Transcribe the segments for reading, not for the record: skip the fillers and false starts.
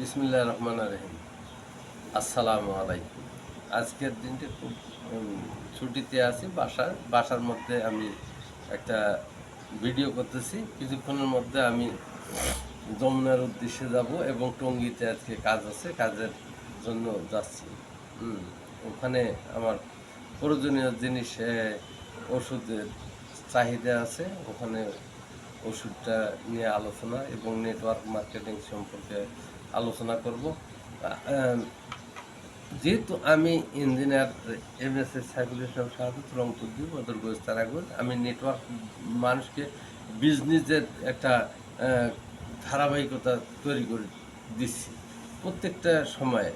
বিসমিল্লাহির রহমানির রহিম। আসসালামু আলাইকুম। আজকের দিনটি খুব ছুটিতে আছি বাসার মধ্যে আমি একটা ভিডিও করতেছি। কিছুক্ষণের মধ্যে আমি যমুনার উদ্দেশ্যে যাব এবং টঙ্গীতে আজকে কাজ আছে, কাজের জন্য যাচ্ছি। ওখানে আমার প্রয়োজনীয় জিনিস ওষুধের চাহিদা আছে। ওখানে ওষুধটা নিয়ে আলোচনা এবং নেটওয়ার্ক মার্কেটিং সম্পর্কে আলোচনা করব। যেহেতু আমি ইঞ্জিনিয়ার এমএসএ সাইফুল ইসলাম শাহাদত, রংপুর দুই, বদরগঞ্জ, তারাগঞ্জ। আমি নেটওয়ার্ক মানুষকে বিজনেসের একটা ধারাবাহিকতা তৈরি করে দিচ্ছি। প্রত্যেকটা সময়ে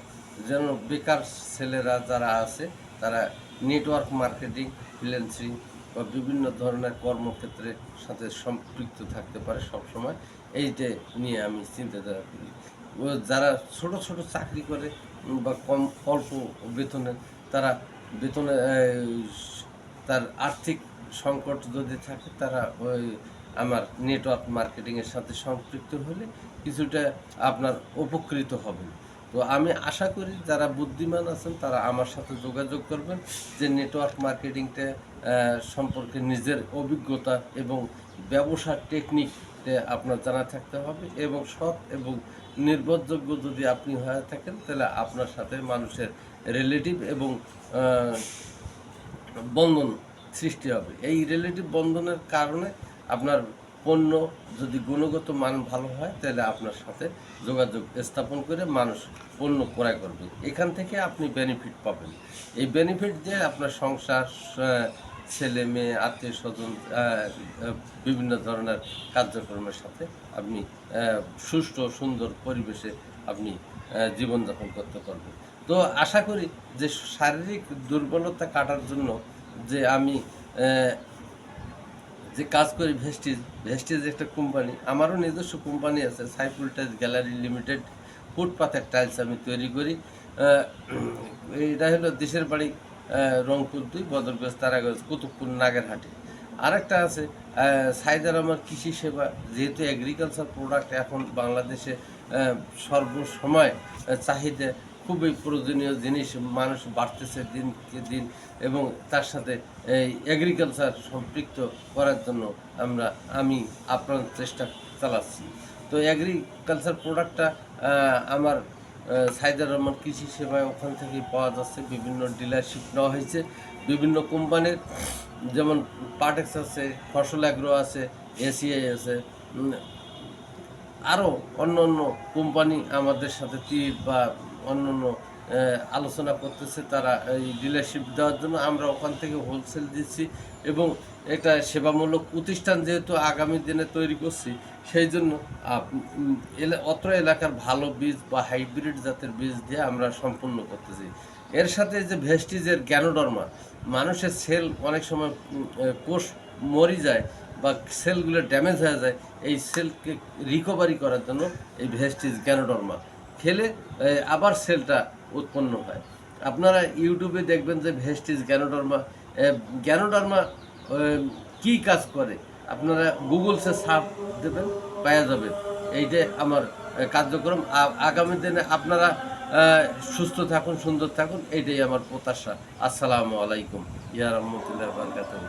যেন বেকার ছেলেরা যারা আছে তারা নেটওয়ার্ক মার্কেটিং, ফ্রিল্যান্সিং বা বিভিন্ন ধরনের কর্মক্ষেত্রের সাথে সম্পৃক্ত থাকতে পারে সবসময়। এইটা নিয়ে আমি চিন্তাধারা করি। যারা ছোট ছোট চাকরি করে বা অল্প বেতনে, তারা বেতনে তার আর্থিক সংকট যদি থাকে, তারা ওই আমার নেটওয়ার্ক মার্কেটিংয়ের সাথে সম্পৃক্ত হলে কিছুটা আপনার উপকৃত হবেন। তো আমি আশা করি যারা বুদ্ধিমান আছেন তারা আমার সাথে যোগাযোগ করবেন, যে নেটওয়ার্ক মার্কেটিংটা সম্পর্কে নিজের অভিজ্ঞতা এবং ব্যবসার টেকনিক আপনার জানা থাকতে হবে এবং সৎ এবং নির্ভরযোগ্য যদি আপনি হয়ে থাকেন, তাহলে আপনার সাথে মানুষের রিলেটিভ এবং বন্ধন সৃষ্টি হবে। এই রিলেটিভ বন্ধনের কারণে আপনার পণ্য যদি গুণগত মান ভালো হয়, তাহলে আপনার সাথে যোগাযোগ স্থাপন করে মানুষ পণ্য ক্রয় করবে। এখান থেকে আপনি বেনিফিট পাবেন। এই বেনিফিট দিয়ে আপনার সংসার, ছেলে মেয়ে, আত্মীয় স্বজন, বিভিন্ন ধরনের কার্যক্রমের সাথে আপনি সুষ্ঠু সুন্দর পরিবেশে আপনি জীবনযাপন করতে পারবেন। তো আশা করি যে শারীরিক দুর্বলতা কাটার জন্য যে আমি যে কাজ করি, ভেস্টিজ একটা কোম্পানি, আমারও নিজস্ব কোম্পানি আছে, সাইফুল টাইলস গ্যালারি লিমিটেড। ফুটপাথের টাইলস আমি তৈরি করি। এটা হলো দেশের বাড়ি রংপুর 2, বদরগঞ্জ, তারাগঞ্জ, কুতুবপুর, নাগেরহাটে। আরেকটা আছে সাইদার আমার কৃষি সেবা। যেহেতু এগ্রিকালচার প্রোডাক্ট এখন বাংলাদেশে সর্বসময় চাহিদা, খুবই প্রয়োজনীয় জিনিস, মানুষ বাড়তেছে দিনকে দিন, এবং তার সাথে এই এগ্রিকালচার সম্পৃক্ত করার জন্য আমি আপনার চেষ্টা চালাচ্ছি। তো এগ্রিকালচার প্রোডাক্টটা আমার সাইদার রহমান কৃষি সেবায় ওখান থেকেই পাওয়া যাচ্ছে। বিভিন্ন ডিলারশিপ নেওয়া হয়েছে বিভিন্ন কোম্পানির, যেমন পাটেক্স আছে, ফসল অ্যাগ্রো আছে, এসিআই আছে, আরও অন্য অন্য কোম্পানি আমাদের সাথে তীর বা অন্য অন্য আলোচনা করতেছে। তারা এই ডিলারশিপ দেওয়ার জন্য আমরা ওখান থেকে হোলসেল দিচ্ছি এবং একটা সেবামূলক প্রতিষ্ঠান যেহেতু আগামী দিনে তৈরি করছি, সেই জন্য অত্র এলাকার ভালো বীজ বা হাইব্রিড জাতের বীজ দিয়ে আমরা সম্পূর্ণ করতেছি। এর সাথে যে ভেস্টিজের গ্যানোডার্মা, মানুষের সেল অনেক সময় কোষ মরি যায় বা সেলগুলো ড্যামেজ হয়ে যায়, এই সেলকে রিকভারি করার জন্য এই ভেস্টিজ গ্যানোডার্মা খেলে আবার সেলটা উৎপন্ন হয়। আপনারা ইউটিউবে দেখবেন যে ভেস্টিজ গ্যানোডার্মা কী কাজ করে, আপনারা গুগলসে সার্চ দেবেন, পাওয়া যাবে। এইটাই আমার কার্যক্রম। আগামী দিনে আপনারা সুস্থ থাকুন, সুন্দর থাকুন, এইটাই আমার প্রত্যাশা। আসসালামু আলাইকুম, ইয়া রহমতুল্লাহি ওয়া বারাকাতুহু।